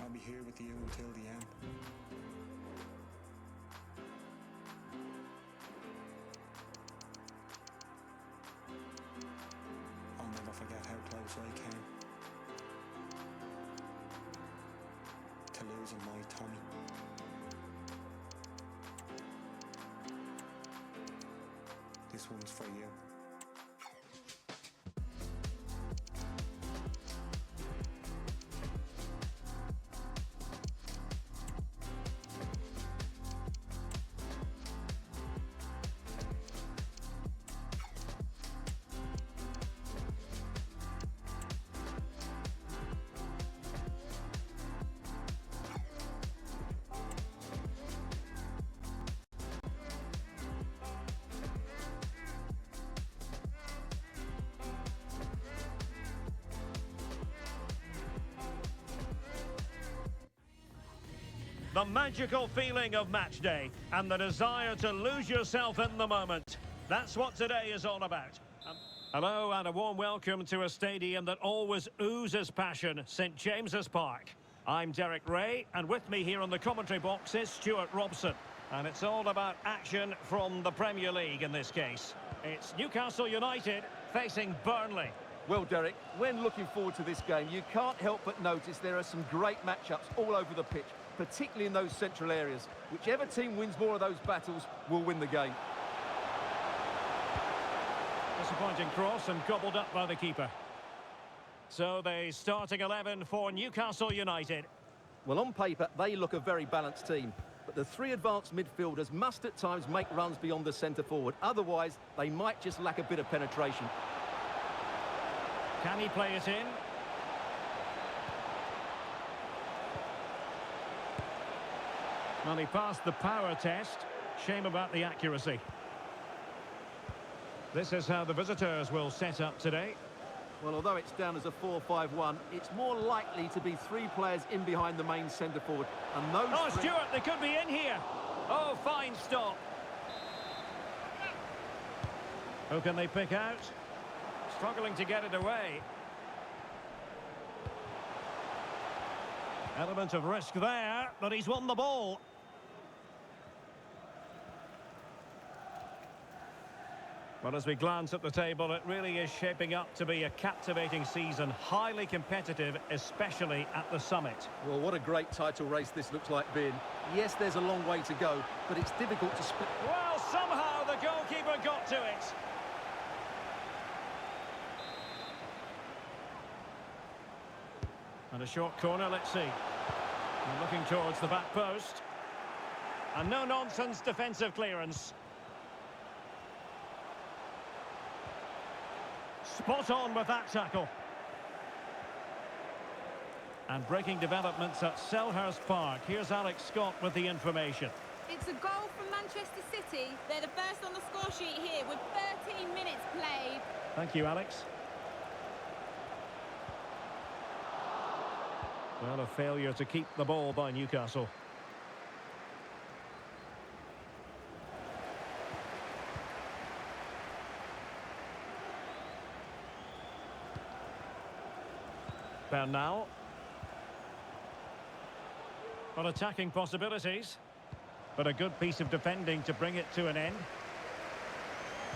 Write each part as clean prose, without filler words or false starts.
I'll be here with you until the end. I'll never forget how close I came to losing my Tommy. This one's for you. The magical feeling of match day and the desire to lose yourself in the moment. That's what today is all about. Hello and a warm welcome to a stadium that always oozes passion, St James's Park. I'm Derek Ray, and with me here on the commentary box is Stuart Robson. And it's all about action from the Premier League in this case. It's Newcastle United facing Burnley. Well, Derek, when looking forward to this game, you can't help but notice there are some great matchups all over the pitch, particularly in those central areas. Whichever team wins more of those battles will win the game. Disappointing cross and gobbled up by the keeper. So the starting 11 for Newcastle United. Well, on paper, they look a very balanced team. But the three advanced midfielders must at times make runs beyond the centre-forward. Otherwise, they might just lack a bit of penetration. Can he play it in? Well, he passed the power test. Shame about the accuracy. This is how the visitors will set up today. Well, although it's down as a 4-5-1, it's more likely to be three players in behind the main centre-forward. And those Oh, Stuart, they could be in here. Oh, fine stop. Who can they pick out? Struggling to get it away. Element of risk there, but he's won the ball. But as we glance at the table, it really is shaping up to be a captivating season, highly competitive, especially at the summit. Well, what a great title race this looks like being. Yes, there's a long way to go, but it's difficult to split. Well, somehow the goalkeeper got to it. And a short corner, let's see. And looking towards the back post. And no-nonsense defensive clearance. Spot on with that tackle. And breaking developments at Selhurst Park. Here's Alex Scott with the information. It's a goal from Manchester City. They're the first on the score sheet here with 13 minutes played. Thank you, Alex. Well, a failure to keep the ball by Newcastle. Bernal. Well, attacking possibilities, but a good piece of defending to bring it to an end.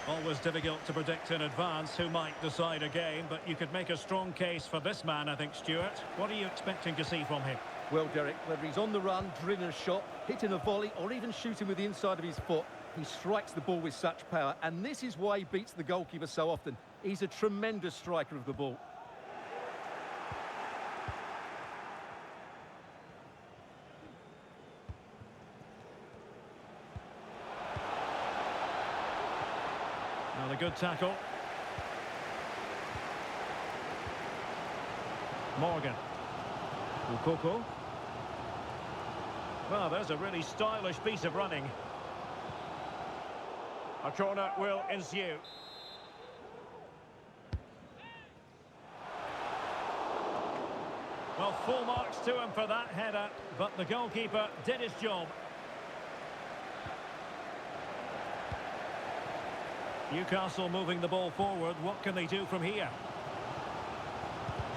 Always difficult to predict in advance who might decide a game, but you could make a strong case for this man, I think, Stuart. What are you expecting to see from him? Well, Derek, whether he's on the run, drilling a shot, hitting a volley, or even shooting with the inside of his foot, he strikes the ball with such power, and this is why he beats the goalkeeper so often. He's a tremendous striker of the ball. Well, a good tackle. Morgan. Ukoko. Well, there's a really stylish piece of running. A corner will ensue. Well, full marks to him for that header, but the goalkeeper did his job. Newcastle moving the ball forward. What can they do from here?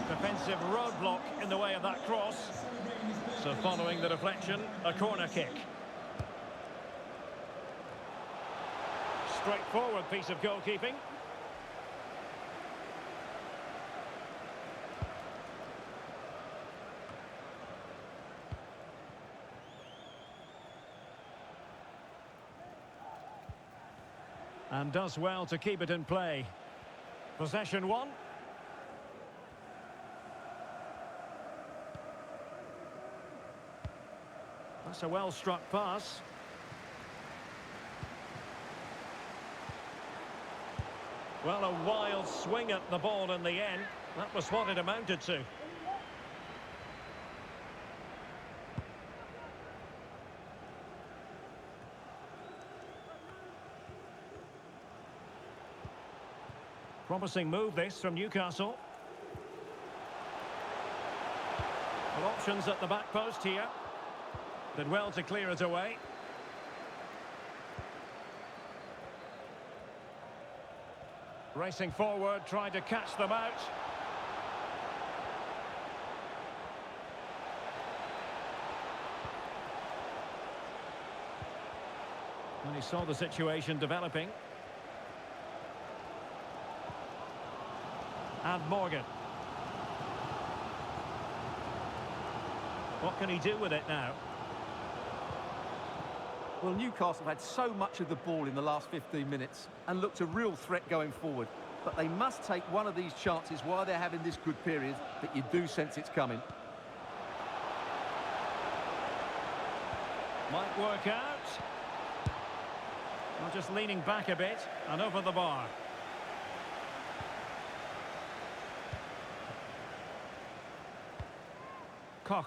Defensive roadblock in the way of that cross. So following the deflection, a corner kick. Straightforward piece of goalkeeping. And does well to keep it in play. Possession one. That's a well-struck pass. Well, a wild swing at the ball in the end. That was what it amounted to. Promising move this from Newcastle. Well, options at the back post here. Did well to clear it away. Racing forward, trying to catch them out. And he saw the situation developing. And Morgan. What can he do with it now? Well, Newcastle had so much of the ball in the last 15 minutes and looked a real threat going forward. But they must take one of these chances while they're having this good period that you do sense it's coming. Might work out. Well, just leaning back a bit and over the bar. Koch.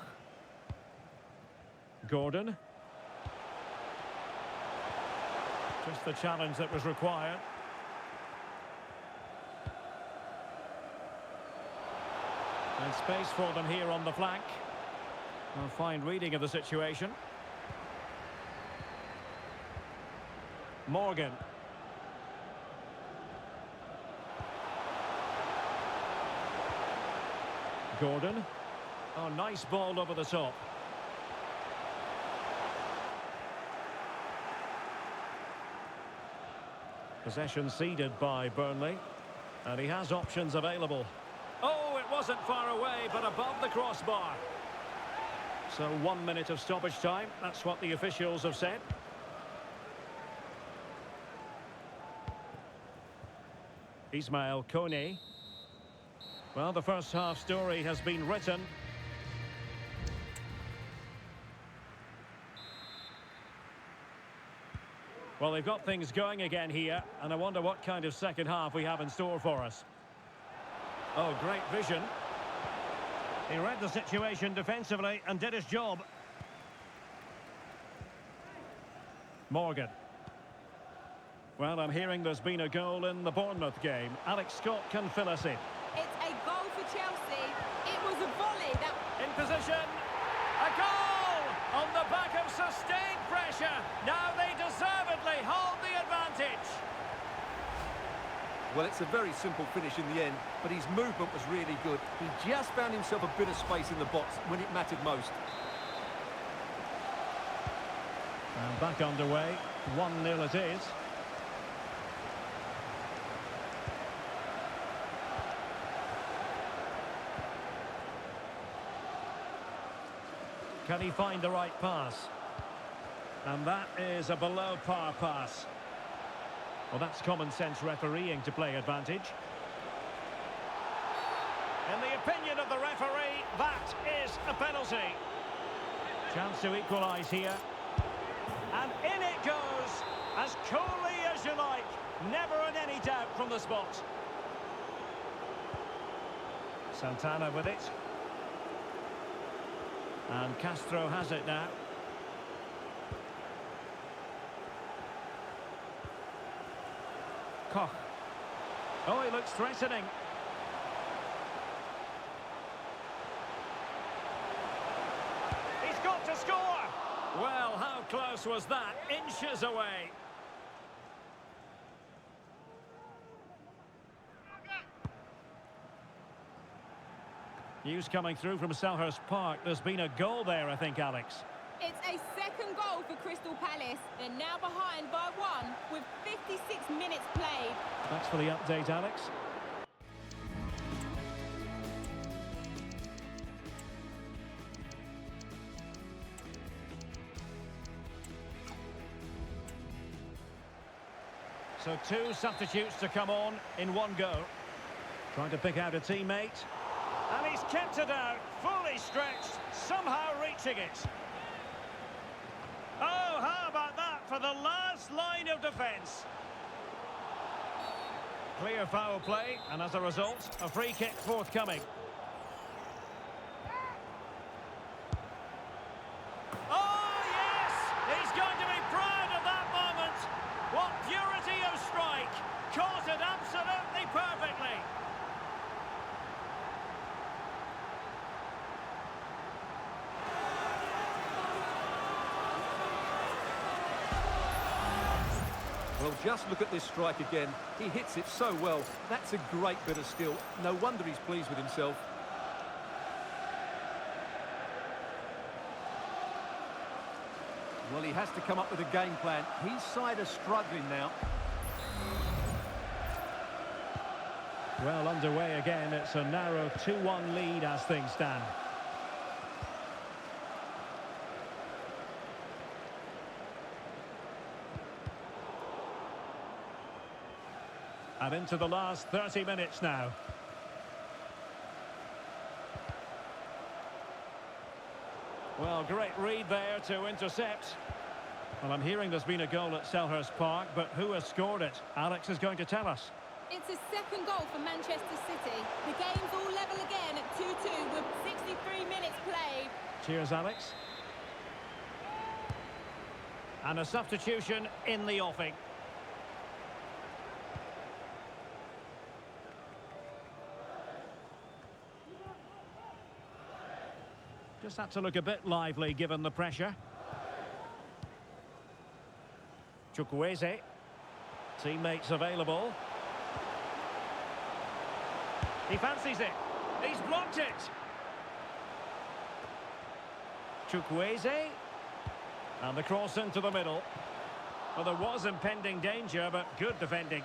Gordon. Just the challenge that was required. And space for them here on the flank. A fine reading of the situation. Morgan. Gordon. Oh, nice ball over the top. Possession ceded by Burnley. And he has options available. Oh, it wasn't far away, but above the crossbar. So 1 minute of stoppage time. That's what the officials have said. Ismail Kone. Well, the first half story has been written. Well, they've got things going again here, and I wonder what kind of second half we have in store for us. Oh, great vision. He read the situation defensively and did his job. Morgan. Well, I'm hearing there's been a goal in the Bournemouth game. Alex Scott can fill us in. It's a goal for Chelsea. It was a volley that... In position. A goal! On the back of sustained pressure. Now they deservedly hold the advantage. Well, it's a very simple finish in the end, but his movement was really good. He just found himself a bit of space in the box when it mattered most. And back underway. 1-0 it is. Can he find the right pass? And that is a below-par pass. Well, that's common sense refereeing to play advantage. In the opinion of the referee, that is a penalty. Chance to equalise here. And in it goes, as coolly as you like. Never in any doubt from the spot. Santana with it. And Castro has it now. Koch. Oh, he looks threatening. He's got to score! Well, how close was that? Inches away. News coming through from Selhurst Park. There's been a goal there, I think, Alex. It's a second goal for Crystal Palace. They're now behind by 1 with 56 minutes played. Thanks for the update, Alex. So 2 substitutes to come on in one go. Trying to pick out a teammate. And he's kept it out, fully stretched, somehow reaching it. Oh, how about that for the last line of defence? Clear foul play, and as a result, a free kick forthcoming. Oh, yes! He's going to be proud of that moment. What purity of strike! Caught it absolutely perfectly. Well, just look at this strike again. He hits it so well. That's a great bit of skill. No wonder he's pleased with himself. Well, he has to come up with a game plan. His side are struggling now. Well, underway again. It's a narrow 2-1 lead as things stand. And into the last 30 minutes now. Well, great read there to intercept. Well, I'm hearing there's been a goal at Selhurst Park, but who has scored it? Alex is going to tell us. It's a second goal for Manchester City. The game's all level again at 2-2 with 63 minutes played. Cheers, Alex. And a substitution in the offing. Just had to look a bit lively given the pressure. Chukwueze. Teammates available. He fancies it. He's blocked it. Chukwueze. And the cross into the middle. Well, there was impending danger, but good defending.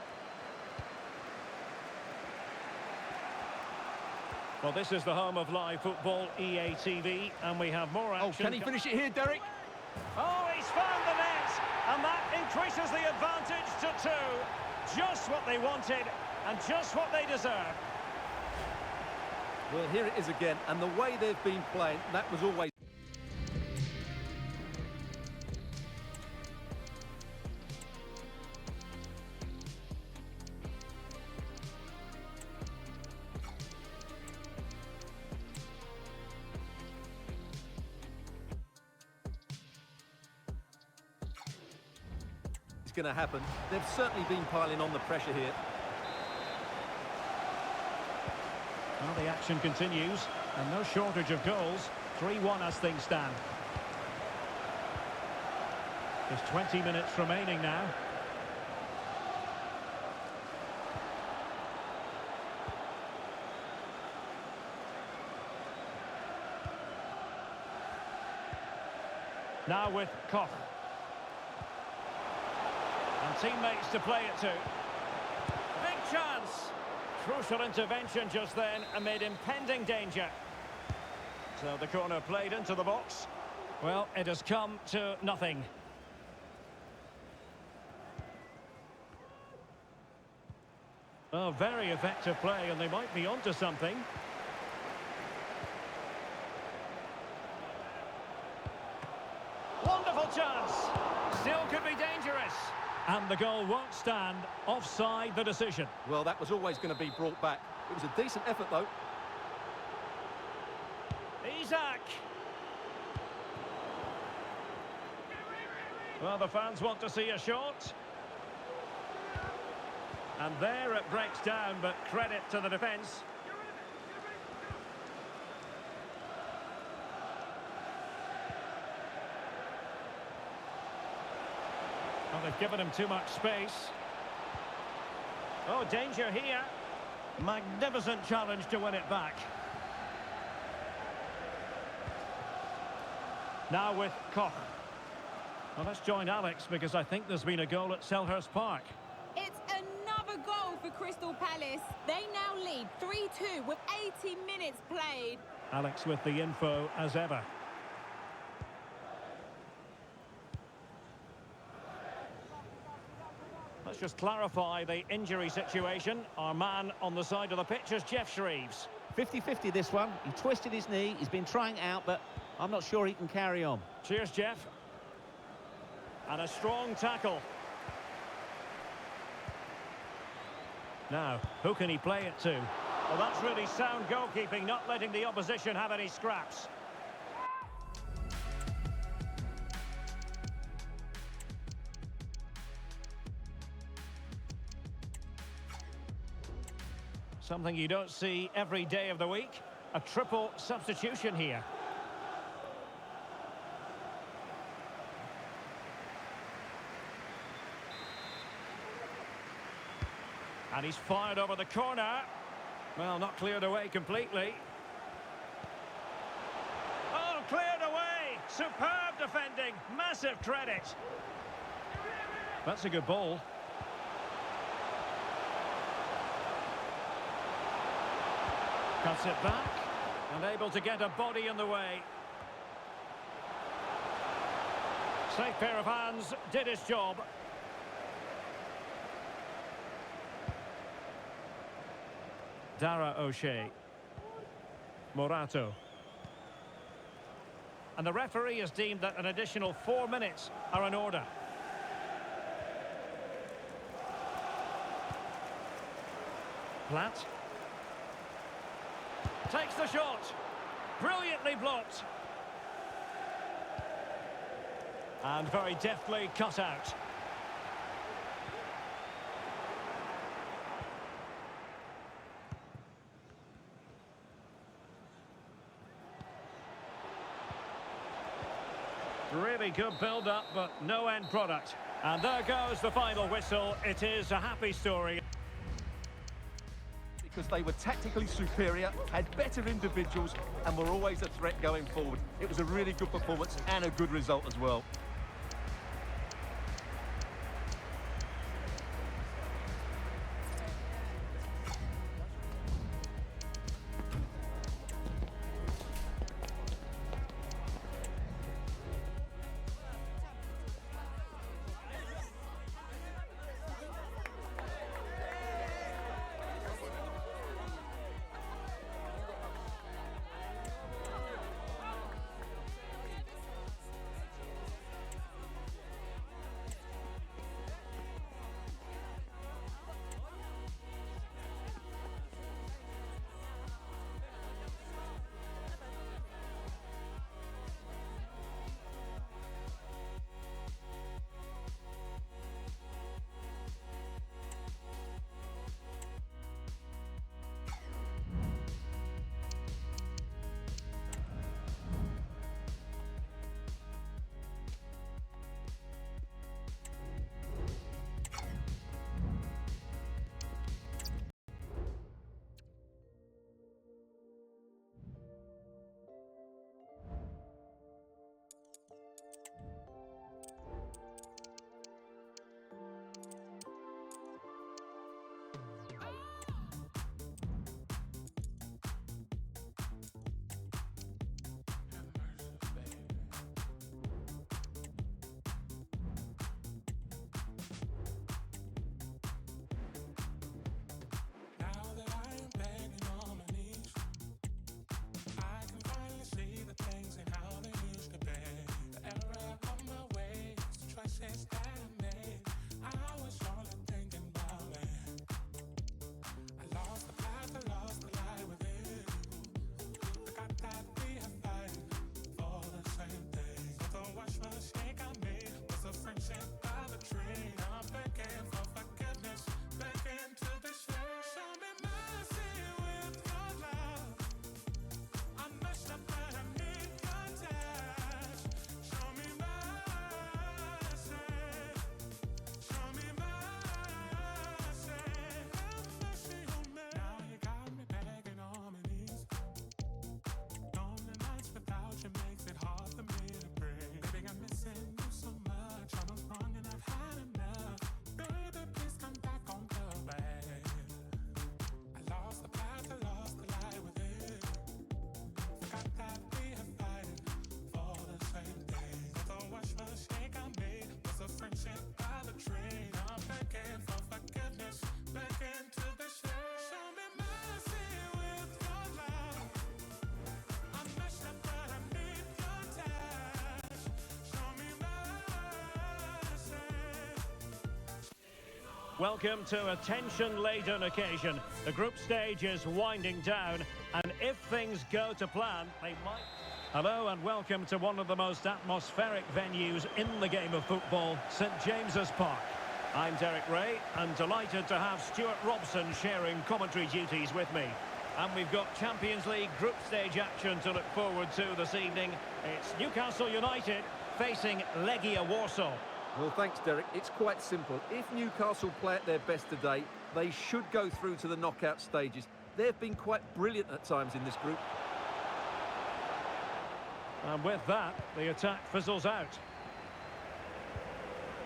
Well, this is the home of live football, EA TV, and we have more action. Oh, can he finish it here, Derek? Oh, he's found the net, and that increases the advantage to 2. Just what they wanted, and just what they deserve. Well, here it is again, and the way they've been playing, that was always... going to happen. They've certainly been piling on the pressure here. Well, the action continues, and no shortage of goals. 3-1 as things stand. There's 20 minutes remaining now. Now with Koch. And teammates to play it to. Big chance. Crucial intervention just then amid impending danger. So the corner played into the box. Well, it has come to nothing. Oh, very effective play, and they might be onto something. Wonderful chance. Still could be dangerous. And the goal won't stand. Offside the decision. Well, that was always going to be brought back. It was a decent effort, though. Isak. Well, the fans want to see a shot. And there it breaks down, but credit to the defence. Well, they've given him too much space. Oh, danger here. Magnificent challenge to win it back. Now with Koch. Well, let's join Alex because I think there's been a goal at Selhurst Park. It's another goal for Crystal Palace. They now lead 3-2 with 80 minutes played. Alex with the info as ever. Let's just clarify the injury situation. Our man on the side of the pitch is Geoff Shreeves. 50-50 this one. He twisted his knee. He's been trying out, but I'm not sure he can carry on. Cheers, Geoff. And a strong tackle. Now, who can he play it to? Well, that's really sound goalkeeping, not letting the opposition have any scraps. Something you don't see every day of the week. A triple substitution here. And he's fired over the corner. Well, not cleared away completely. Oh, cleared away! Superb defending. Massive credit. That's a good ball. Cuts it back. And able to get a body in the way. Safe pair of hands. Did his job. Dara O'Shea. Morato. And the referee has deemed that an additional 4 minutes are in order. Platt. Takes the shot. Brilliantly blocked. And very deftly cut out. Really good build-up, but no end product. And there goes the final whistle. It is a happy story. Because they were tactically superior, had better individuals, and were always a threat going forward. It was a really good performance and a good result as well. welcome to a tension-laden occasion. The group stage is winding down, and if things go to plan, they might... Hello and welcome to one of the most atmospheric venues in the game of football, St James's Park. I'm Derek Ray, and delighted to have Stuart Robson sharing commentary duties with me. And we've got Champions League group stage action to look forward to this evening. It's Newcastle United facing Legia Warsaw. Well, thanks, Derek. It's quite simple. If Newcastle play at their best today, they should go through to the knockout stages. They've been quite brilliant at times in this group. And with that, the attack fizzles out.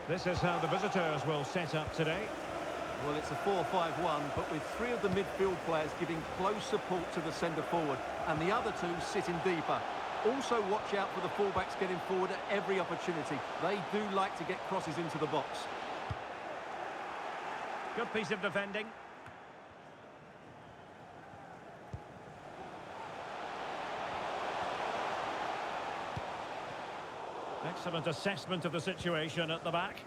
This is how the visitors will set up today. Well, it's a 4-5-1, but with three of the midfield players giving close support to the centre forward, and the other two sitting deeper. Also watch out for the fullbacks getting forward at every opportunity. They do like to get crosses into the box. Good piece of defending. Excellent assessment of the situation at the back.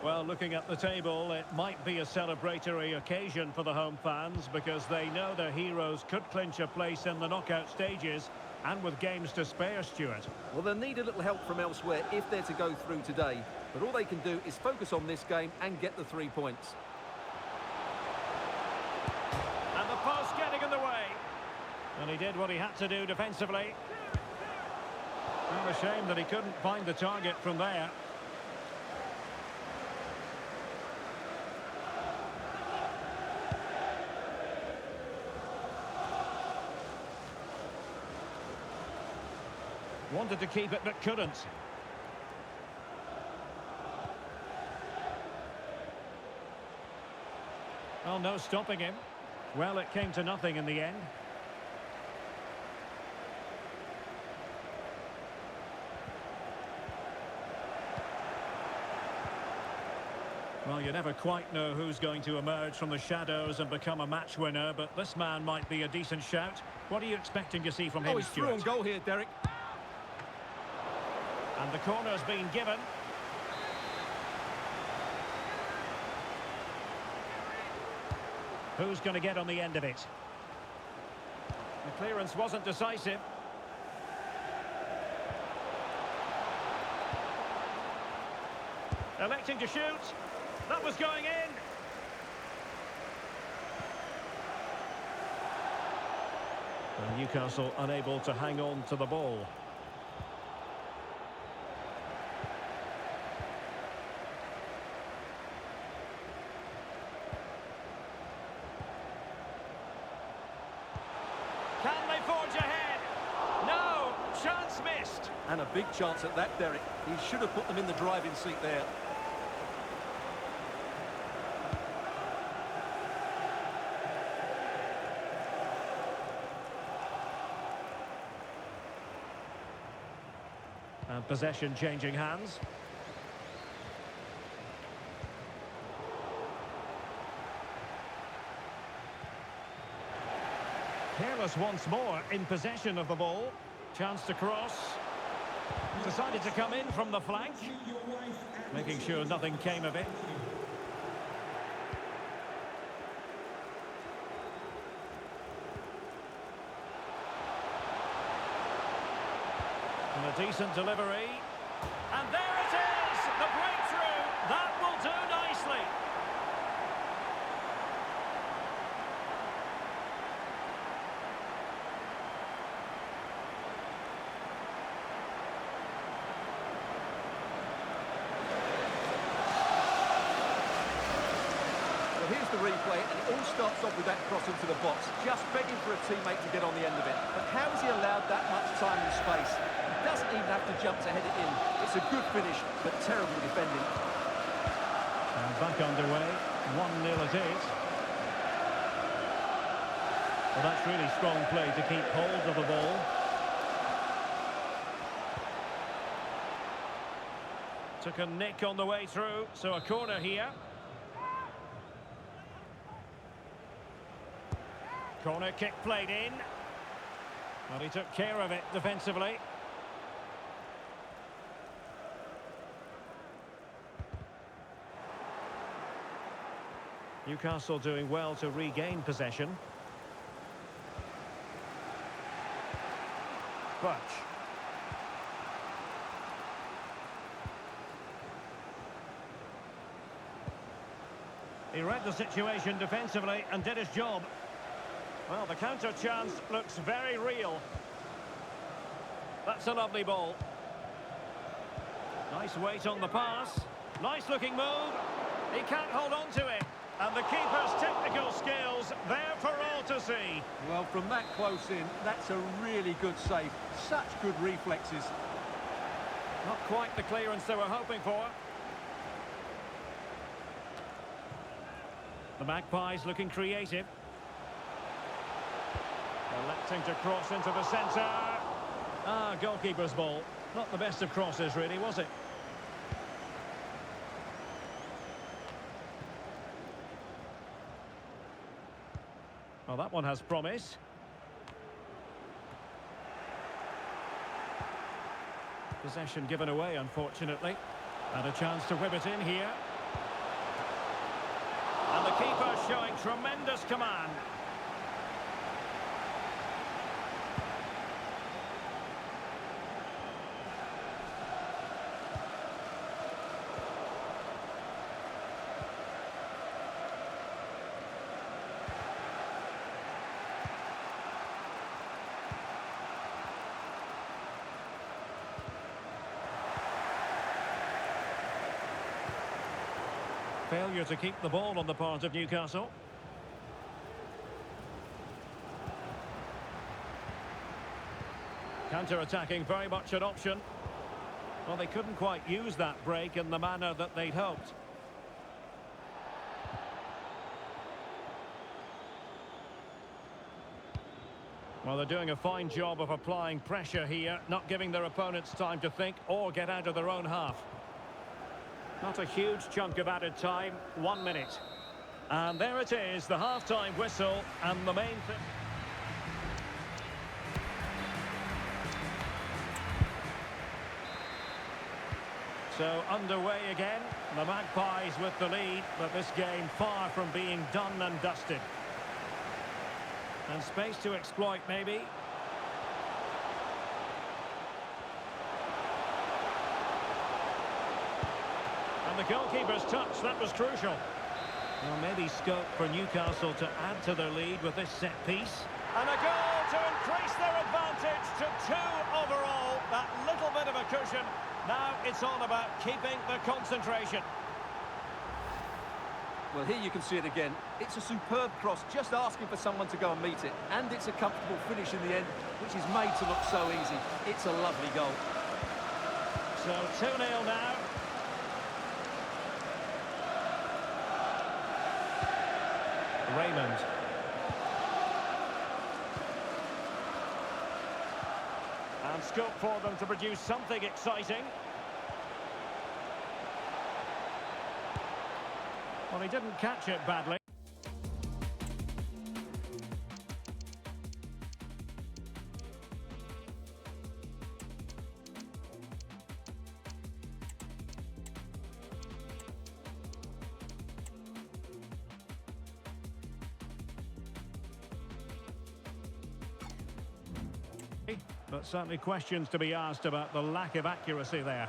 Well, looking at the table, it might be a celebratory occasion for the home fans because they know their heroes could clinch a place in the knockout stages, and with games to spare, Stuart. Well, they'll need a little help from elsewhere if they're to go through today. But all they can do is focus on this game and get the 3 points. And the post getting in the way. And he did what he had to do defensively. And a shame that he couldn't find the target from there. Wanted to keep it, but couldn't. Well, no stopping him. Well, it came to nothing in the end. Well, you never quite know who's going to emerge from the shadows and become a match winner, but this man might be a decent shout. What are you expecting to see from him, He's through on goal here, Derek. And the corner's been given. Who's going to get on the end of it? The clearance wasn't decisive. Electing to shoot. That was going in. And Newcastle unable to hang on to the ball. Can they forge ahead? No, chance missed. And a big chance at that, Derek. He should have put them in the driving seat there. And possession changing hands. Careless once more in possession of the ball. Chance to cross. Decided to come in from the flank. Making sure nothing came of it. And a decent delivery. And there it is! The breakthrough! That will do nicely. Well, here's the replay, and it all starts off with that cross into the box, just begging for a teammate to get on the end of it. But how has he allowed that much time and space? He doesn't even have to jump to head it in. It's a good finish, but terrible defending. And back underway. 1-0 it is. Well, that's really strong play to keep hold of the ball. Took a nick on the way through, so a corner here. Corner kick played in. Well, he took care of it defensively. Newcastle doing well to regain possession. Birch. He read the situation defensively and did his job. Well, the counter chance looks very real. That's a lovely ball. Nice weight on the pass. Nice looking move. He can't hold on to it. And the keeper's technical skills there for all to see. Well, from that close in, that's a really good save. Such good reflexes. Not quite the clearance they were hoping for. The Magpies looking creative. Electing to cross into the centre. Ah, goalkeeper's ball. Not the best of crosses, really, was it? Well, that one has promise. Possession given away, unfortunately. And a chance to whip it in here. And the keeper showing tremendous command. Failure to keep the ball on the part of Newcastle. Counter-attacking very much an option. Well, they couldn't quite use that break in the manner that they'd hoped. Well, they're doing a fine job of applying pressure here, not giving their opponents time to think or get out of their own half. Not a huge chunk of added time, 1 minute. And there it is, the half-time whistle and the main thing. So underway again, the Magpies with the lead, but this game far from being done and dusted. And space to exploit maybe. And the goalkeeper's touch, that was crucial. Well, maybe scope for Newcastle to add to their lead with this set piece. And a goal to increase their advantage to 2 overall. That little bit of a cushion. Now it's all about keeping the concentration. Well, here you can see it again. It's a superb cross, just asking for someone to go and meet it. And it's a comfortable finish in the end, which is made to look so easy. It's a lovely goal. So 2-0 now. Raymond. And scope for them to produce something exciting. Well, he didn't catch it badly. But certainly questions to be asked about the lack of accuracy there.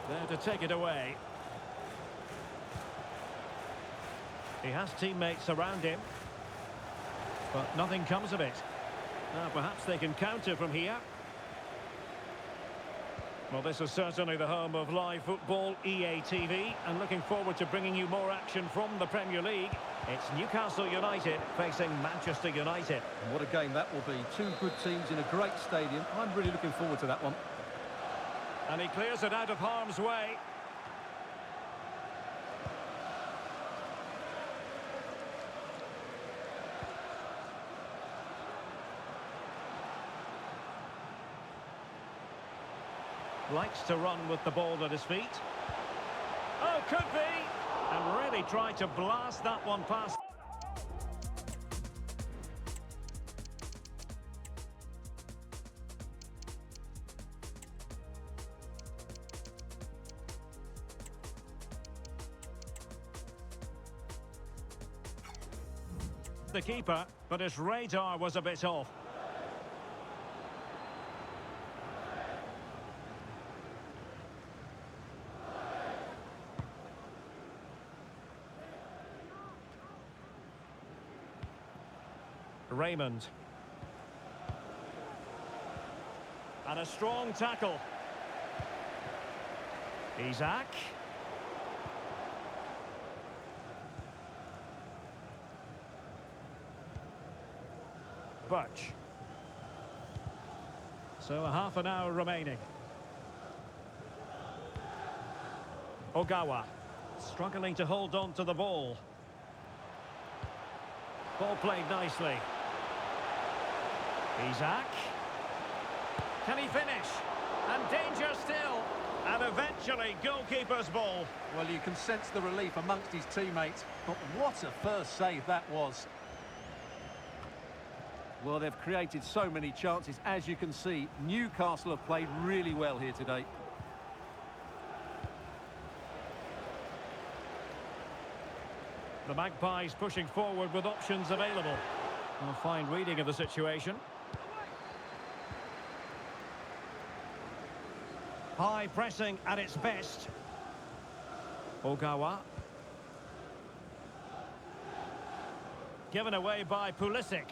There to take it away. He has teammates around him, but nothing comes of it. Now perhaps they can counter from here. Well, this is certainly the home of live football, EA TV, and looking forward to bringing you more action from the Premier League. It's Newcastle United facing Manchester United. And what a game that will be. 2 good teams in a great stadium. I'm really looking forward to that one. And he clears it out of harm's way. Likes to run with the ball at his feet. Oh, could be! And really tried to blast that one past. the keeper, but his radar was a bit off. Raymond. And a strong tackle. Isaac. Birch. So a half an hour remaining. Ogawa. Struggling to hold on to the ball. Ball played nicely. Isaac. Can he finish? And danger still. And eventually, goalkeeper's ball. Well, you can sense the relief amongst his teammates. But what a first save that was. Well, they've created so many chances. As you can see, Newcastle have played really well here today. The Magpies pushing forward with options available. A fine reading of the situation. High pressing at its best. Ogawa. Given away by Pulisic.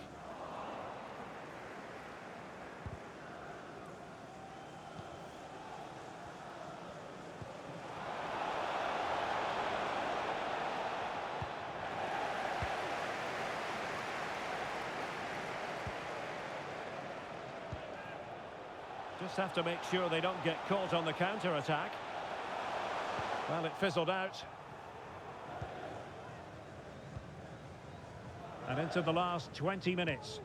Just have to make sure they don't get caught on the counter-attack. Well, it fizzled out. And into the last 20 minutes.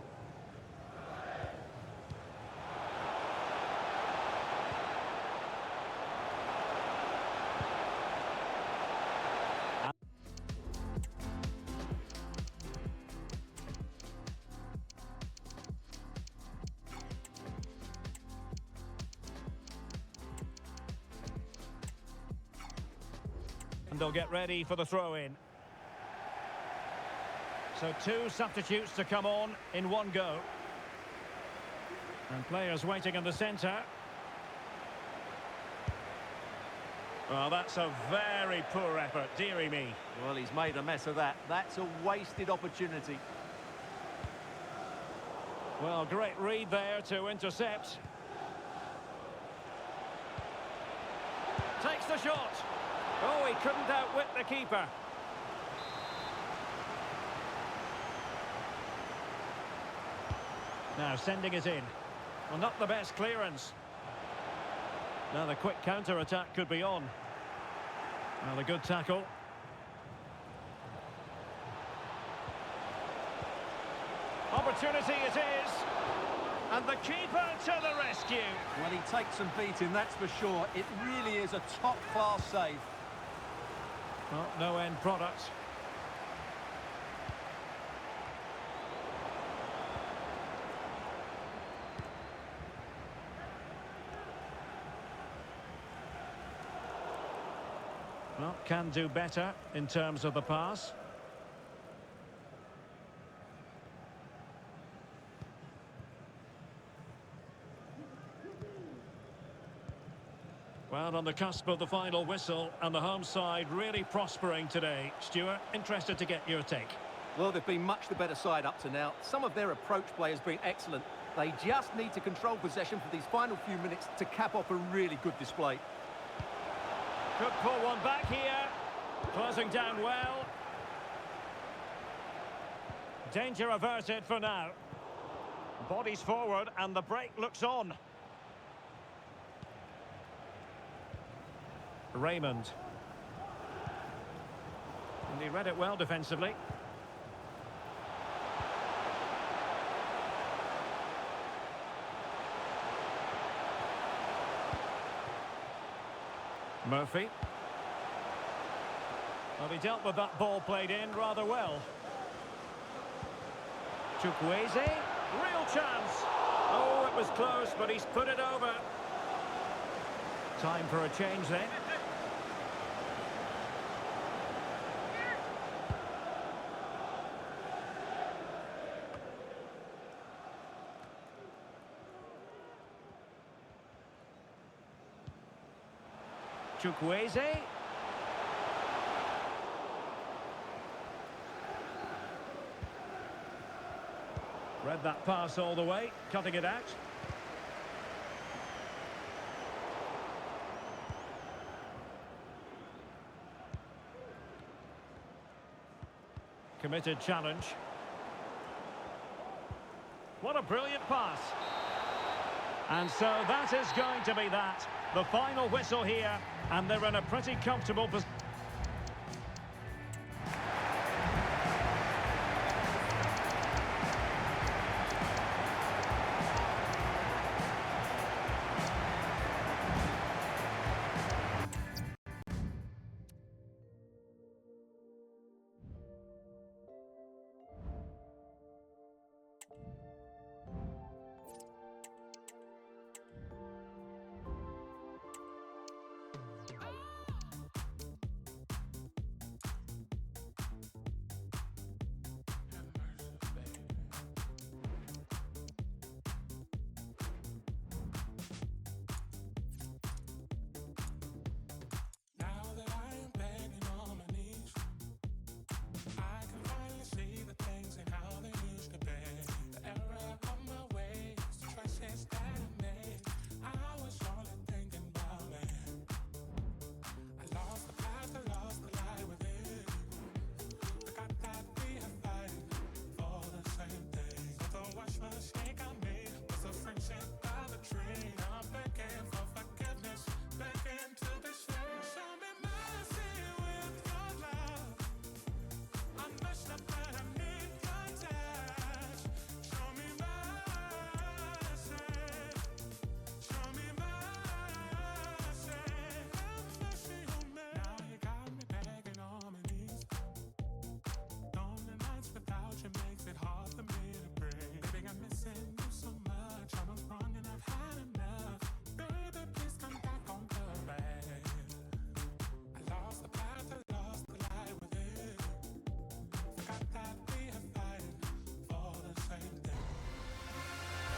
And they'll get ready for the throw-in. So 2 substitutes to come on in one go. And players waiting in the centre. Well, that's a very poor effort, dearie me. Well, he's made a mess of that. That's a wasted opportunity. Well, great read there to intercept. Takes the shot. Oh, he couldn't outwit the keeper. Now sending it in. Well, not the best clearance. Now the quick counter-attack could be on. Well, a good tackle. Opportunity it is. And the keeper to the rescue. Well, he takes some beating, that's for sure. It really is a top-class save. Well, no end product. Well, can do better in terms of the pass. Well, on the cusp of the final whistle, and the home side really prospering today. Stuart, interested to get your take. Well, they've been much the better side up to now. Some of their approach play has been excellent. They just need to control possession for these final few minutes to cap off a really good display. Could pull one back here. Closing down well. Danger averted for now. Bodies forward and the break looks on. Raymond. And he read it well defensively. Murphy. Well, he dealt with that ball played in rather well. Chukwueze. Real chance. Oh, it was close, but he's put it over. Time for a change then. Chukwueze. Read that pass all the way, cutting it out. Committed challenge. What a brilliant pass. And so that is going to be that. The final whistle here, and they're in a pretty comfortable position.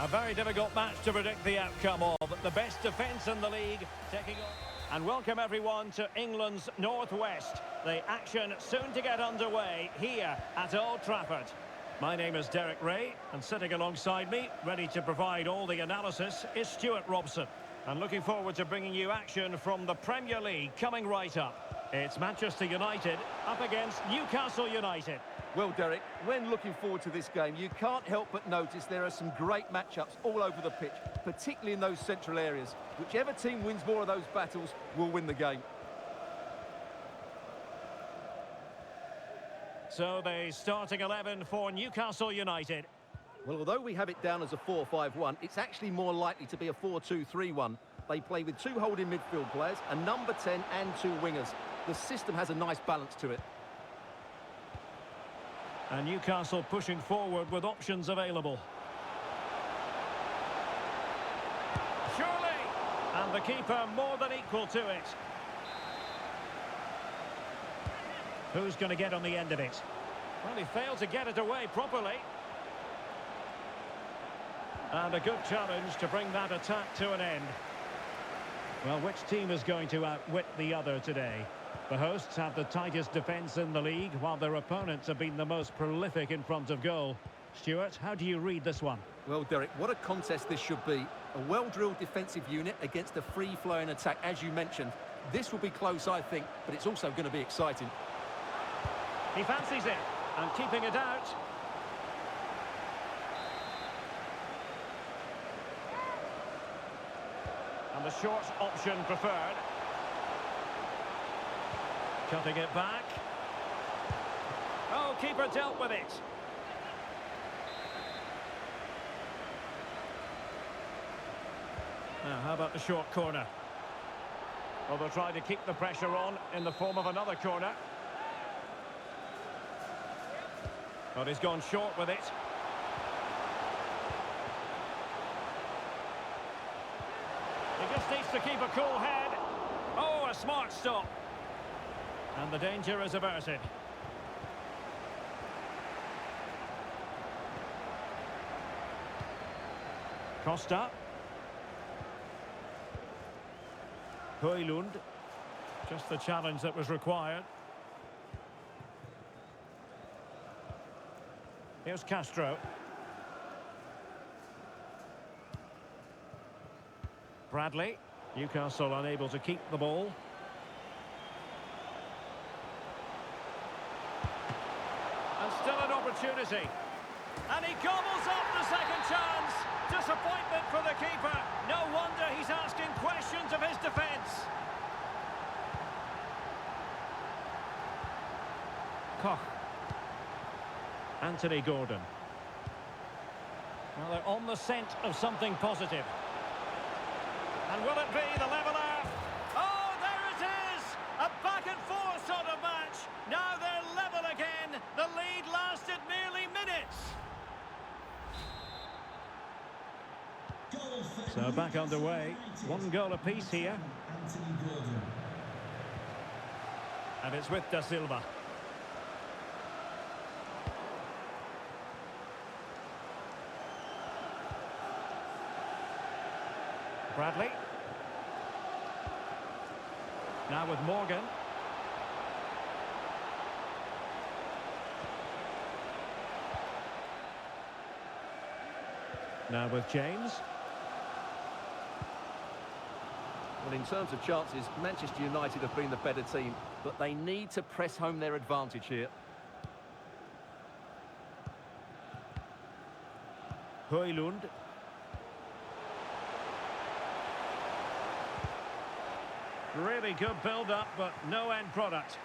A very difficult match to predict the outcome of. The best defence in the league taking on. And welcome everyone to England's Northwest. The action soon to get underway here at Old Trafford. My name is Derek Ray, and sitting alongside me, ready to provide all the analysis, is Stuart Robson. And looking forward to bringing you action from the Premier League coming right up. It's Manchester United up against Newcastle United. Well, Derek, when looking forward to this game, you can't help but notice there are some great matchups all over the pitch, particularly in those central areas. Whichever team wins more of those battles will win the game. So the starting 11 for Newcastle United. Well, although we have it down as a 4-5-1, it's actually more likely to be a 4-2-3-1. They play with two holding midfield players, a number 10 and two wingers. The system has a nice balance to it. And Newcastle pushing forward with options available. Surely! And the keeper more than equal to it. Who's going to get on the end of it? Well, he failed to get it away properly. And a good challenge to bring that attack to an end. Well, which team is going to outwit the other today? The hosts have the tightest defence in the league, while their opponents have been the most prolific in front of goal. Stuart, how do you read this one? Well, Derek, what a contest this should be. A well-drilled defensive unit against a free-flowing attack, as you mentioned. This will be close, I think, but it's also going to be exciting. He fancies it, and keeping it out. And the short option preferred. Cutting it back. Oh, keeper dealt with it. Now, how about the short corner? Well, they'll try to keep the pressure on in the form of another corner. But he's gone short with it. He just needs to keep a cool head. Oh, a smart stop. And the danger is averted. Costa. Højlund. Just the challenge that was required. Here's Castro. Bradley. Newcastle unable to keep the ball. And still an opportunity. And he gobbles up the second chance. Disappointment for the keeper. No wonder he's asking questions of his defence. Koch. Anthony Gordon. Well, they're on the scent of something positive. And will it be the leveller? Oh, there it is! A back-and-forth sort of match. Now they're level again. The lead lasted nearly minutes. So back underway. 1 goal apiece here. And it's with Da Silva. Bradley. Now with Morgan. Now with James. Well, in terms of chances, Manchester United have been the better team, but they need to press home their advantage here. Højlund. Really good build-up, but no end product.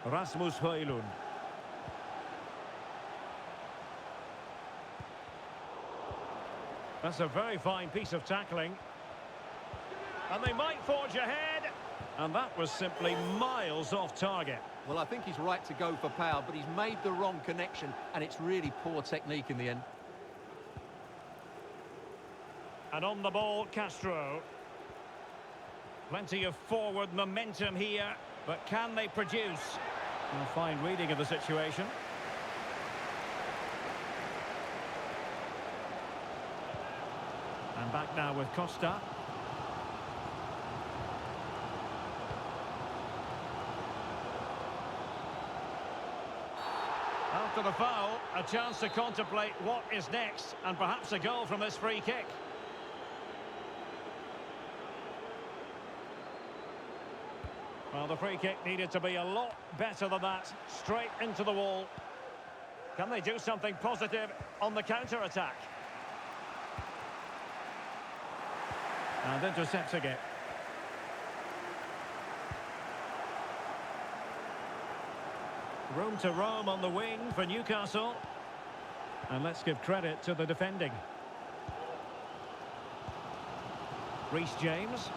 Rasmus Højlund. That's a very fine piece of tackling. And they might forge ahead. And that was simply miles off target. Well, I think he's right to go for power, but he's made the wrong connection, and it's really poor technique in the end. And on the ball, Castro. Plenty of forward momentum here, but can they produce? A fine reading of the situation. And back now with Costa. After the foul, a chance to contemplate what is next, and perhaps a goal from this free kick. Well, the free kick needed to be a lot better than that. Straight into the wall. Can they do something positive on the counter-attack? And intercepting it. Room to roam on the wing for Newcastle. And let's give credit to the defending. Reece James.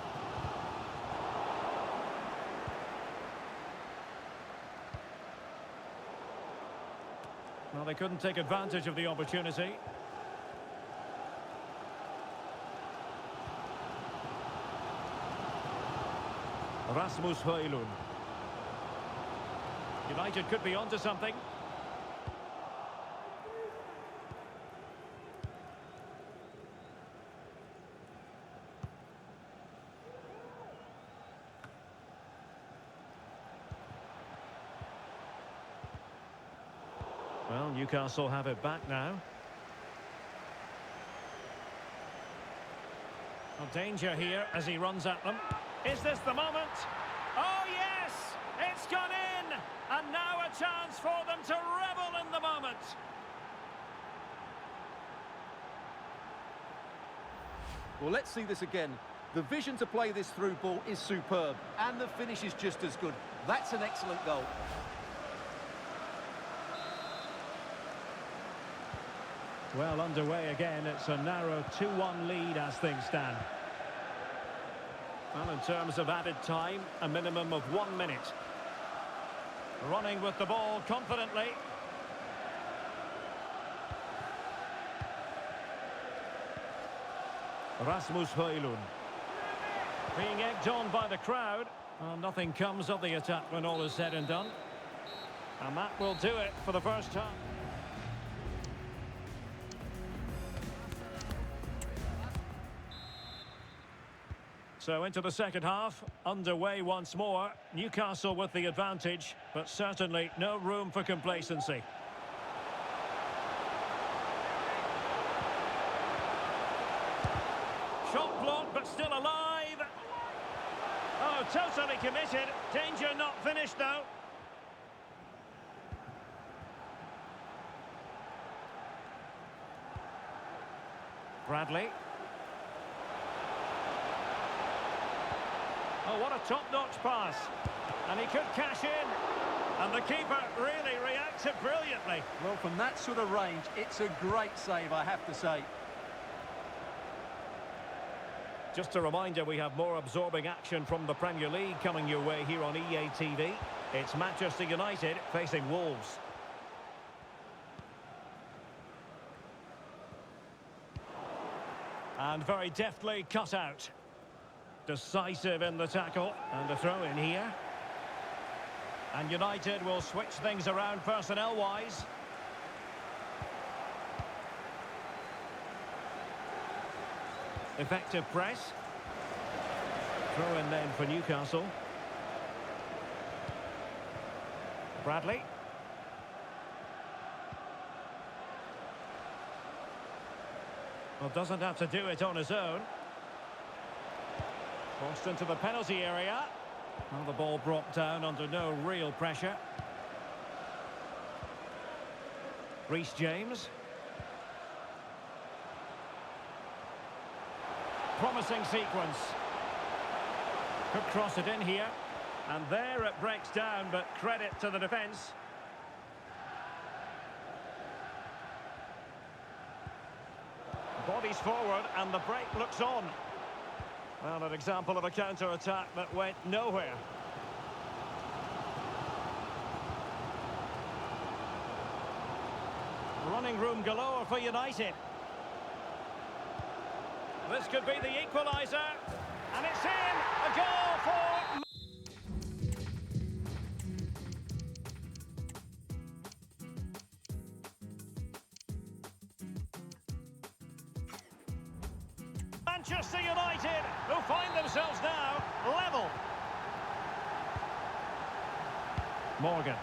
Well, they couldn't take advantage of the opportunity. Rasmus Højlund. United could be onto something. Well, Newcastle have it back now. Well, danger here as he runs at them. Is this the moment? Oh, yes! It's gone in! And now a chance for them to revel in the moment. Well, let's see this again. The vision to play this through ball is superb, and the finish is just as good. That's an excellent goal. Well, underway again. It's a narrow 2-1 lead as things stand. Well, in terms of added time, a minimum of 1 minute. Running with the ball confidently. Rasmus Højlund. Being egged on by the crowd. Well, nothing comes of the attack when all is said and done. And that will do it for the first time. So into the second half, underway once more. Newcastle with the advantage, but certainly no room for complacency. Shot blocked, but still alive. Oh, totally committed. Danger not finished, though. Bradley. Oh, what a top-notch pass. And he could cash in. And the keeper really reacted brilliantly. Well, from that sort of range, it's a great save, I have to say. Just a reminder, we have more absorbing action from the Premier League coming your way here on EA TV. It's Manchester United facing Wolves. And very deftly cut out. Decisive in the tackle, and a throw in here. And United will switch things around personnel-wise. Effective press. Throw in then for Newcastle. Bradley. Well, doesn't have to do it on his own. Crossed into the penalty area. Well, the ball brought down under no real pressure. Reece James. Promising sequence. Could cross it in here. And there it breaks down, but credit to the defence. Bodies forward and the break looks on. Well, an example of a counter-attack that went nowhere. Running room galore for United. This could be the equaliser. And it's in! A goal for... Manchester United, who find themselves now level. Morgan.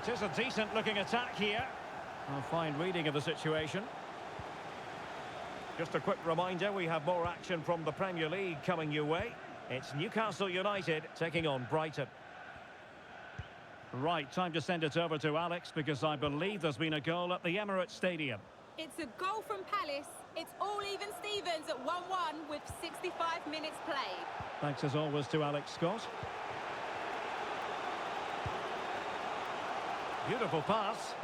It is a decent-looking attack here. A fine reading of the situation. Just a quick reminder, we have more action from the Premier League coming your way. It's Newcastle United taking on Brighton. Right, time to send it over to Alex, because I believe there's been a goal at the Emirates Stadium. It's a goal from Palace. It's all even Stevens at 1-1 with 65 minutes played. Thanks as always to Alex Scott. Beautiful pass.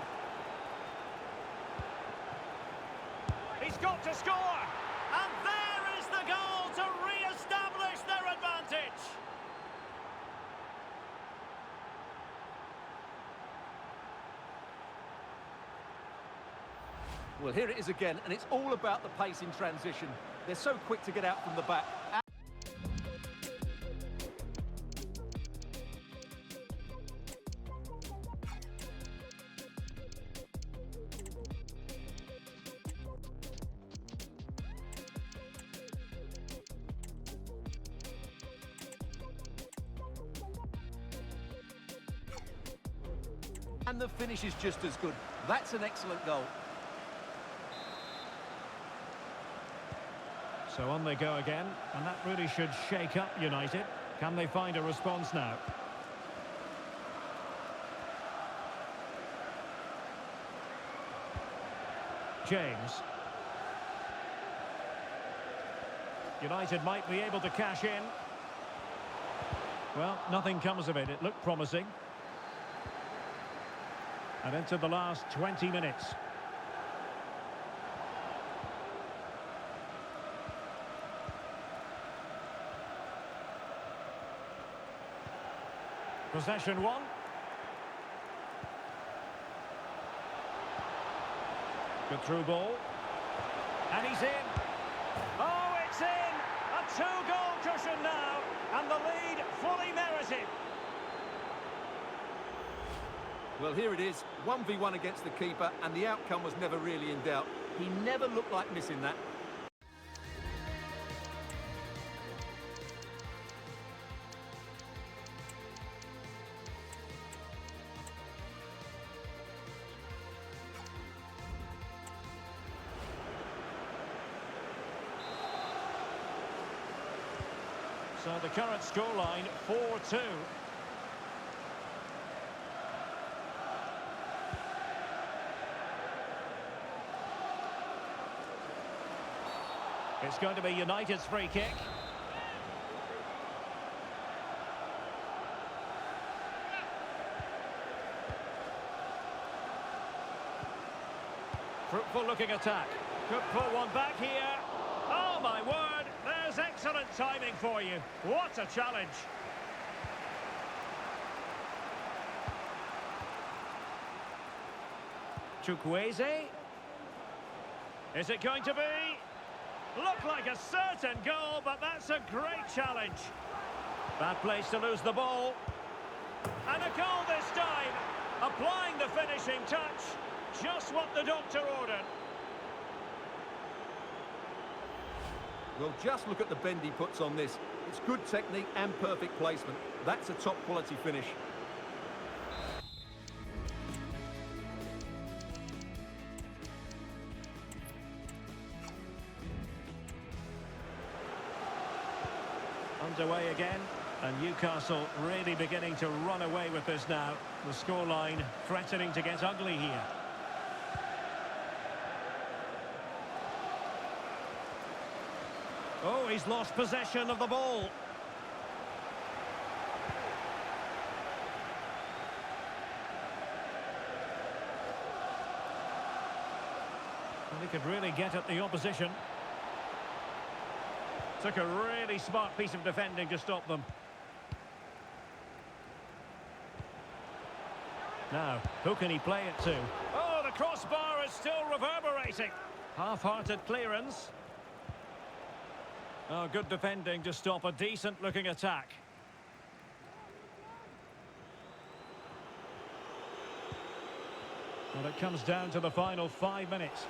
He's got to score! And there is the goal to re-establish their advantage! Well, here it is again, and it's all about the pace in transition. They're so quick to get out from the back. And the finish is just as good. That's an excellent goal. So on they go again, and that really should shake up United. Can they find a response now? James. United might be able to cash in. Well, nothing comes of it. It looked promising. And into the last 20 minutes. Possession one. Good through ball. And he's in. Oh, it's in! A two-goal cushion now. And the lead fully merited. Well, here it is, 1v1 against the keeper, and the outcome was never really in doubt. He never looked like missing that. So the current scoreline, 4-2. It's going to be United's free kick. Fruitful looking attack. Could pull one back here. Oh my word, there's excellent timing for you. What a challenge. Chukwueze. Is it going to be? Look like a certain goal, but that's a great challenge. Bad place to lose the ball. And a goal this time. Applying the finishing touch. Just what the doctor ordered. Well, just look at the bend he puts on this. It's good technique and perfect placement. That's a top quality finish. Underway again, and Newcastle really beginning to run away with this now. The scoreline threatening to get ugly here. Oh, he's lost possession of the ball. And he could really get at the opposition. Took a really smart piece of defending to stop them. Now, who can he play it to? Oh, the crossbar is still reverberating. Half-hearted clearance. Oh, good defending to stop a decent-looking attack. Well, it comes down to the final 5 minutes.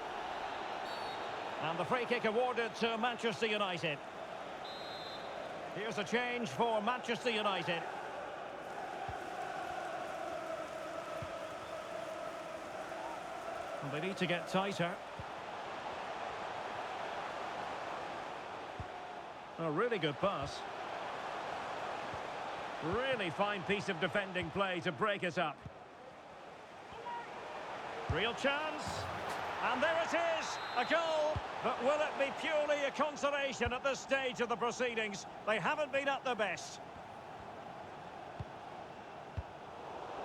And the free kick awarded to Manchester United. Here's a change for Manchester United. And they need to get tighter. A really good pass. Really fine piece of defending play to break it up. Real chance. And there it is, a goal. But will it be purely a consolation at this stage of the proceedings? They haven't been at their best.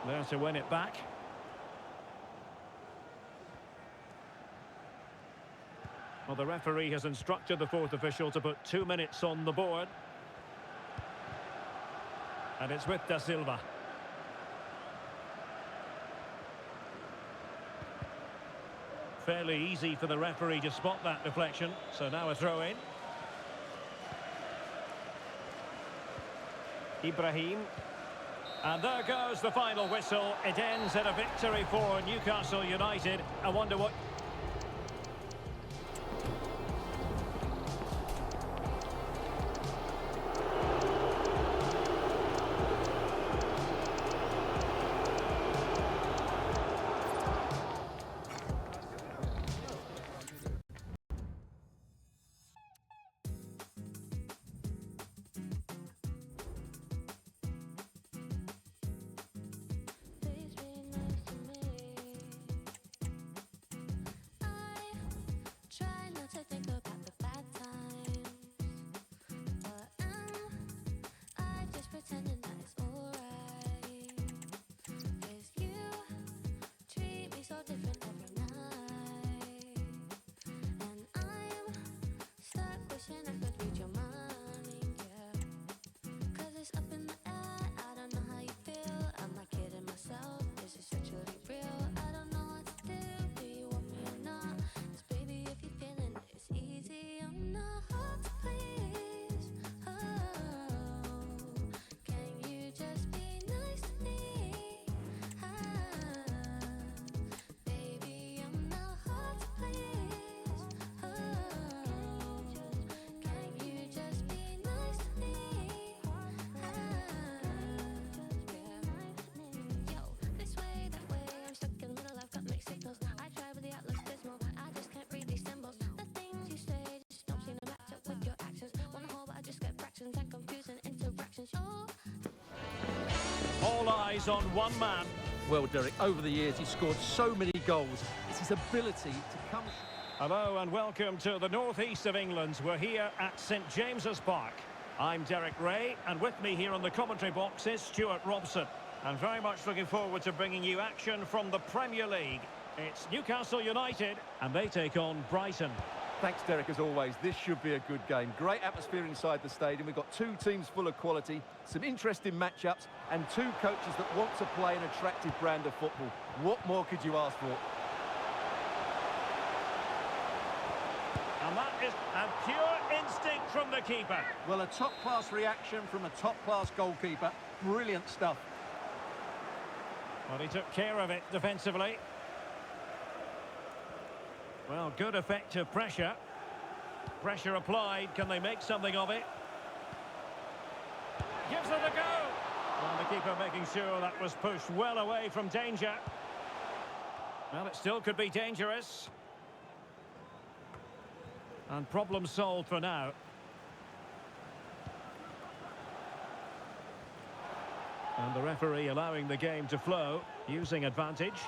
There to win it back. Well, the referee has instructed the fourth official to put 2 minutes on the board. And it's with Da Silva. Fairly easy for the referee to spot that deflection. So now a throw-in. Ibrahim. And there goes the final whistle. It ends in a victory for Newcastle United. I wonder what... eyes on one man. Well, Derek, over the years he's scored so many goals. It's his ability to come... Hello and welcome to the northeast of England. We're here at St James's Park. I'm Derek Ray, and with me here on the commentary box is Stuart Robson. And very much looking forward to bringing you action from the Premier League. It's Newcastle United, and they take on Brighton. Thanks, Derek, as always. This should be a good game. Great atmosphere inside the stadium. We've got two teams full of quality, some interesting matchups, and two coaches that want to play an attractive brand of football. What more could you ask for? And that is a pure instinct from the keeper. Well, a top-class reaction from a top-class goalkeeper. Brilliant stuff. Well, he took care of it defensively. Well, good effective pressure. Pressure applied. Can they make something of it? Gives it a go. And the keeper making sure that was pushed well away from danger. Well, it still could be dangerous. And problem solved for now. And the referee allowing the game to flow, using advantage.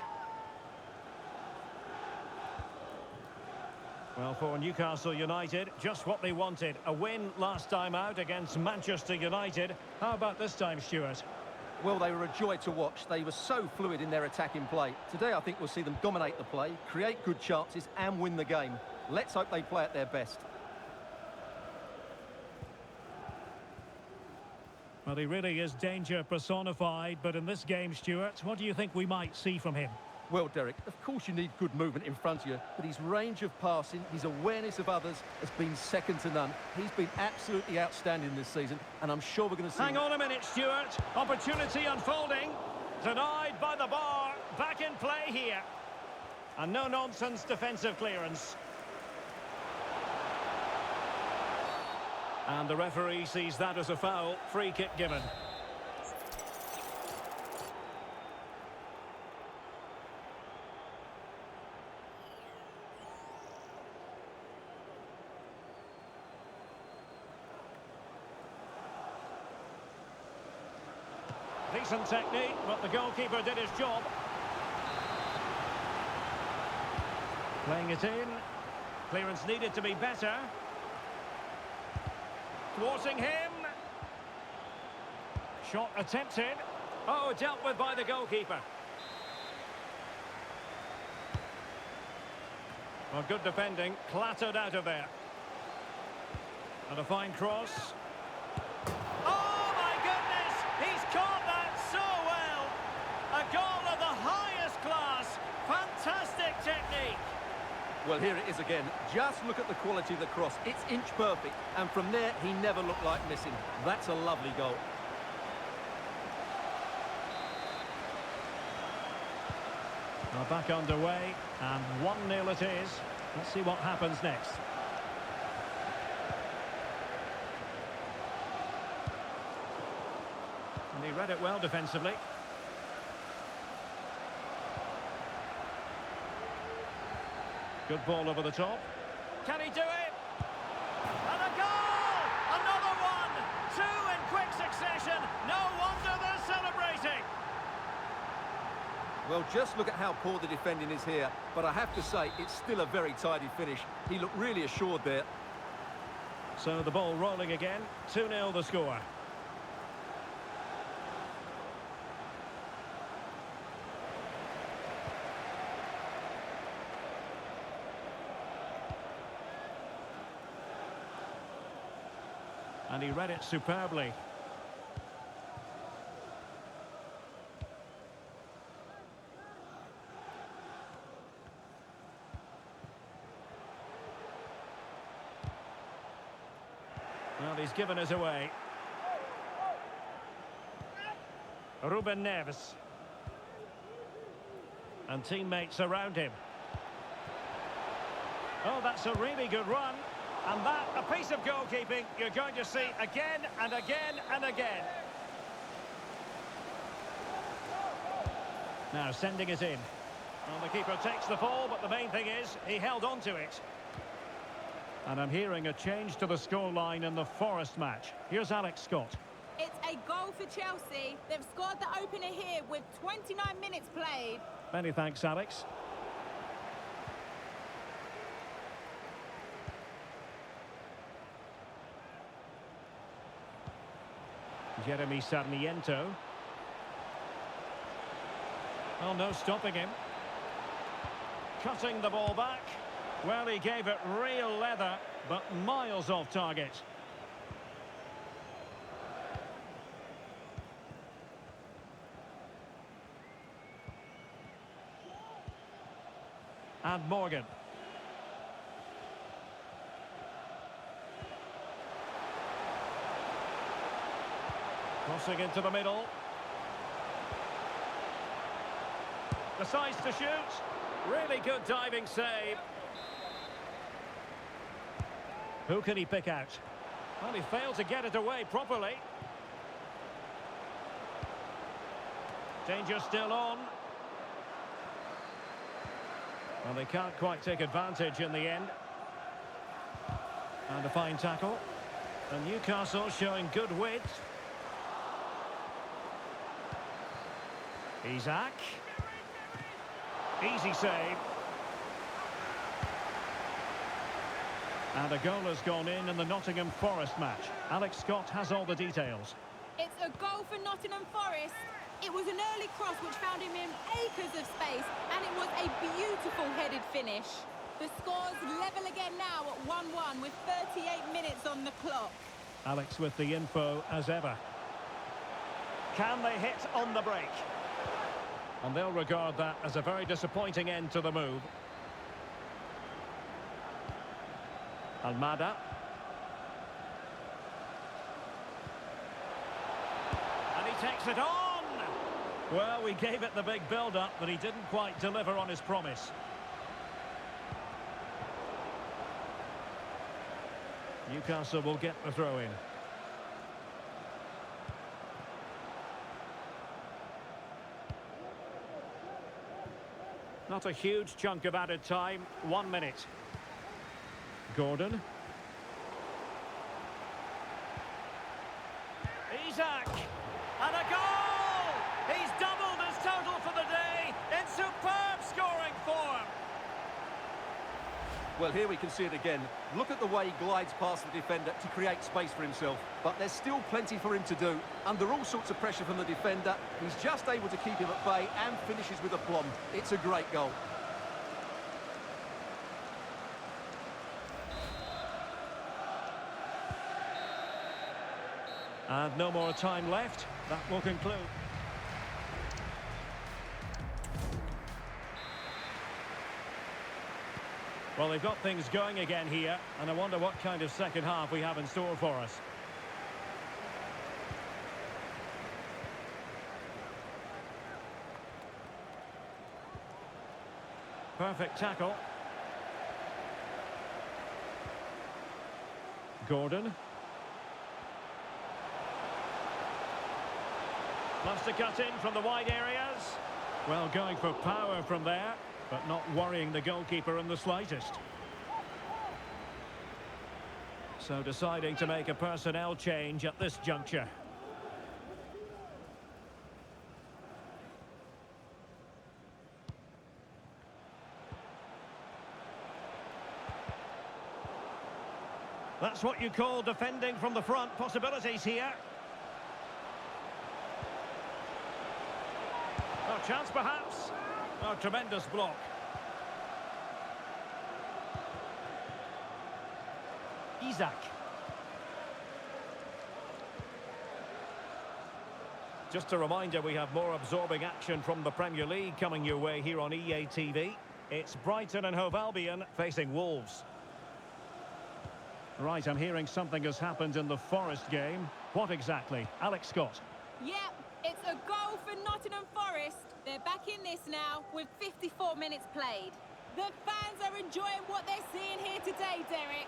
Well, for Newcastle United, just what they wanted. A win last time out against Manchester United. How about this time, Stuart? Well, they were a joy to watch. They were so fluid in their attacking play. Today, I think we'll see them dominate the play, create good chances, and win the game. Let's hope they play at their best. Well, he really is danger personified, but in this game, Stuart, what do you think we might see from him? Well, Derek, of course you need good movement in front of you, but his range of passing, his awareness of others has been second to none. He's been absolutely outstanding this season, and I'm sure we're going to see... Hang on a minute, Stuart. Opportunity unfolding. Denied by the bar. Back in play here. And no-nonsense defensive clearance. And the referee sees that as a foul. Free kick given. Decent technique, but the goalkeeper did his job. Playing it in. Clearance needed to be better. Thwarting him. Shot attempted. Oh, dealt with by the goalkeeper. Well, good defending. Clattered out of there. And a fine cross. Oh, my goodness! He's caught that so well! A goal of the highest class. Fantastic technique. Well, here it is again. Just look at the quality of the cross. It's inch perfect, and from there, he never looked like missing. That's a lovely goal. Now back underway, and 1-0 it is. Let's see what happens next. And he read it well defensively. Good ball over the top. Can he do it? And a goal! Another one! Two in quick succession. No wonder they're celebrating. Well, just look at how poor the defending is here. But I have to say, it's still a very tidy finish. He looked really assured there. So the ball rolling again. 2-0 the score. And he read it superbly. Well, he's given us away. Ruben Neves. And teammates around him. Oh, that's a really good run. And that, a piece of goalkeeping you're going to see again and again and again. Now sending it in. Well, the keeper takes the fall, but the main thing is he held on to it. And I'm hearing a change to the scoreline in the Forest match. Here's Alex Scott. It's a goal for Chelsea. They've scored the opener here with 29 minutes played. Many thanks, Alex. Jeremy Sarmiento. Oh, no stopping him. Cutting the ball back. Well, he gave it real leather, but miles off target. And Morgan. Crossing into the middle. Decides to shoot. Really good diving save. Who can he pick out? Well, he failed to get it away properly. Danger still on. Well, they can't quite take advantage in the end. And a fine tackle. And Newcastle showing good width. Isak. Easy save. And a goal has gone in the Nottingham Forest match. Alex Scott has all the details. It's a goal for Nottingham Forest. It was an early cross which found him in acres of space, and it was a beautiful headed finish. The score's level again now at 1-1 with 38 minutes on the clock. Alex with the info as ever. Can they hit on the break? And they'll regard that as a very disappointing end to the move. Almada. And he takes it on! Well, we gave it the big build-up, but he didn't quite deliver on his promise. Newcastle will get the throw-in. Not a huge chunk of added time. 1 minute. Gordon. Isak. And a goal! He's doubled his total for the day in superb scoring form. Well, here we can see it again. Look at the way he glides past the defender to create space for himself. But there's still plenty for him to do. Under all sorts of pressure from the defender, he's just able to keep him at bay and finishes with aplomb. It's a great goal. And no more time left. That will conclude. Well, they've got things going again here, and I wonder what kind of second half we have in store for us. Perfect tackle. Gordon. Loves to cut in from the wide areas. Well, going for power from there, but not worrying the goalkeeper in the slightest. So deciding to make a personnel change at this juncture. That's what you call defending from the front. Possibilities here. Oh, chance perhaps. Oh, tremendous block. Isak. Just a reminder, we have more absorbing action from the Premier League coming your way here on EA TV. It's Brighton and Hove Albion facing Wolves. Right, I'm hearing something has happened in the Forest game. What exactly? Alex Scott. Yep, it's a goal for Nottingham Forest. They're back in this now with 54 minutes played. The fans are enjoying what they're seeing here today, Derek.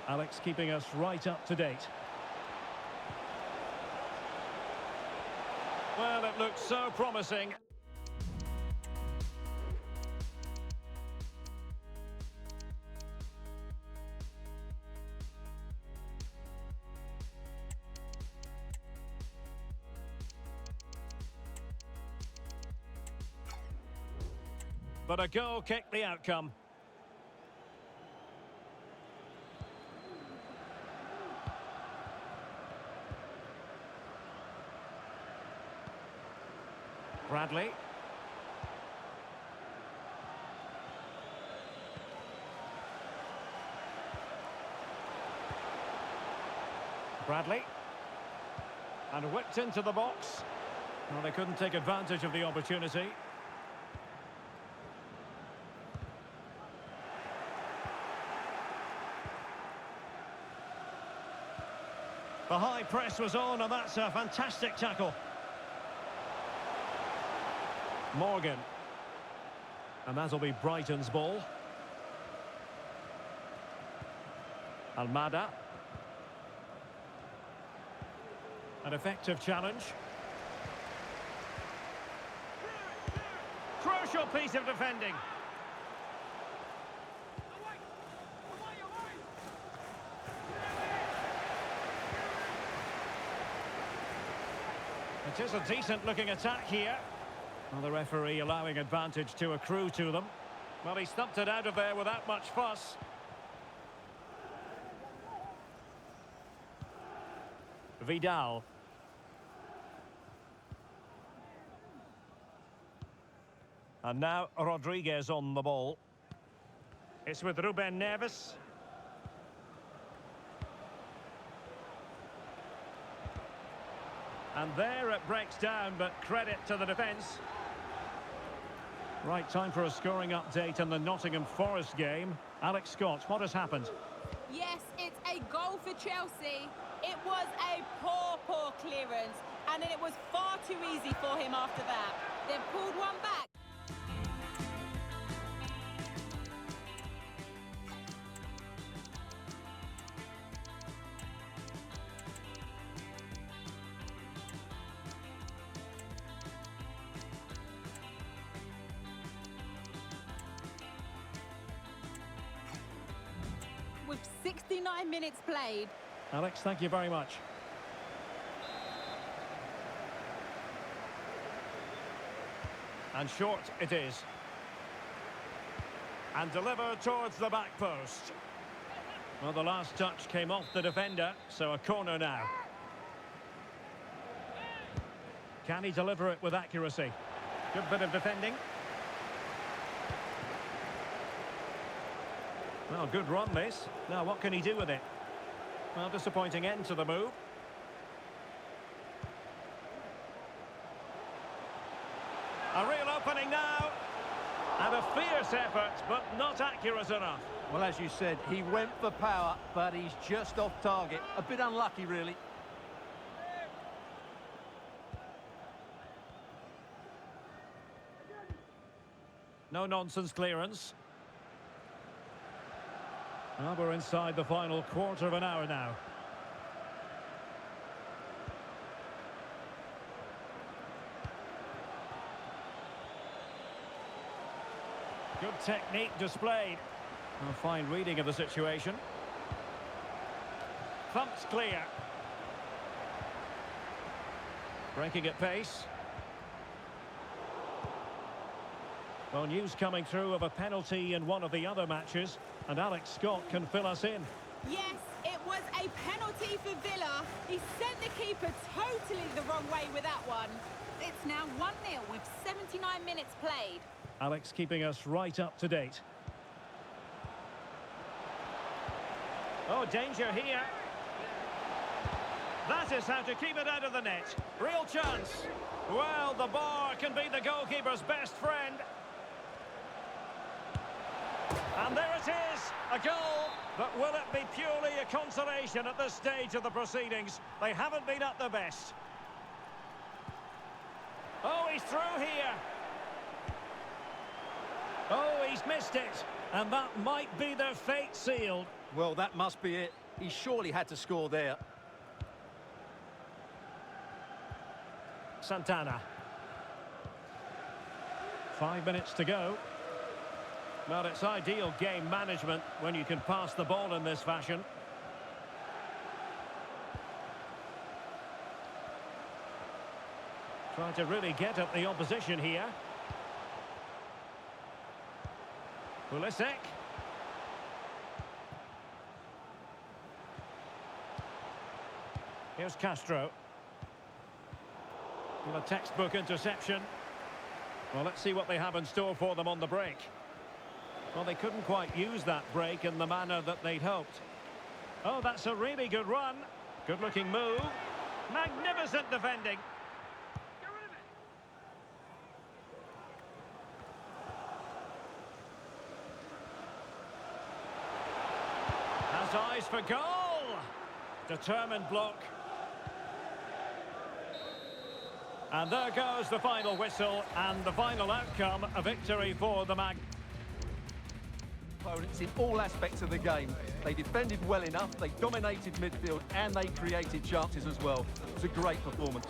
Alex keeping us right up to date. Well, it looks so promising. but a goal kicked the outcome. Bradley. Bradley. And whipped into the box. Well, they couldn't take advantage of the opportunity. The high press was on, and that's a fantastic tackle. Morgan. And that'll be Brighton's ball. Almada. An effective challenge. Crucial piece of defending. It is a decent looking attack here. Well, the referee allowing advantage to accrue to them. Well, he stumped it out of there without much fuss. Vidal. And now Rodriguez on the ball. It's with Ruben Neves. And there it breaks down, but credit to the defence. Right, time for a scoring update in the Nottingham Forest game. Alex Scott, what has happened? Yes, it's a goal for Chelsea. It was a poor clearance, and it was far too easy for him after that. They've pulled one back. With 69 minutes played. Alex, thank you very much. And short it is. And delivered towards the back post. Well, the last touch came off the defender, so a corner now. Can he deliver it with accuracy? Good bit of defending. Well, good run this. Now, what can he do with it? Well, disappointing end to the move. A real opening now. And a fierce effort, but not accurate enough. Well, as you said, he went for power, but he's just off target. A bit unlucky, really. No-nonsense clearance. Well, we're inside the final quarter of an hour now. Good technique displayed. A fine reading of the situation. Thumped clear. Breaking at pace. Well, news coming through of a penalty in one of the other matches, and Alex Scott can fill us in. Yes, it was a penalty for Villa. He sent the keeper totally the wrong way with that one. It's now 1-0 with 79 minutes played. Alex keeping us right up to date. Oh, danger here. That is how to keep it out of the net. Real chance. Well, the bar can be the goalkeeper's best friend. And there it is, a goal. But will it be purely a consolation at this stage of the proceedings? They haven't been at their best. Oh, he's through here. Oh, he's missed it. And that might be their fate sealed. Well, that must be it. He surely had to score there. Santana. 5 minutes to go. Well, it's ideal game management when you can pass the ball in this fashion. Trying to really get at the opposition here. Pulisic. Here's Castro. Well, a textbook interception. Well, let's see what they have in store for them on the break. Well, they couldn't quite use that break in the manner that they'd hoped. Oh, that's a really good run. Good-looking move. Magnificent defending. Has eyes for goal. Determined block. And there goes the final whistle and the final outcome, a victory for the Mag. Opponents in all aspects of the game. They defended well enough, they dominated midfield and they created chances as well. It was a great performance.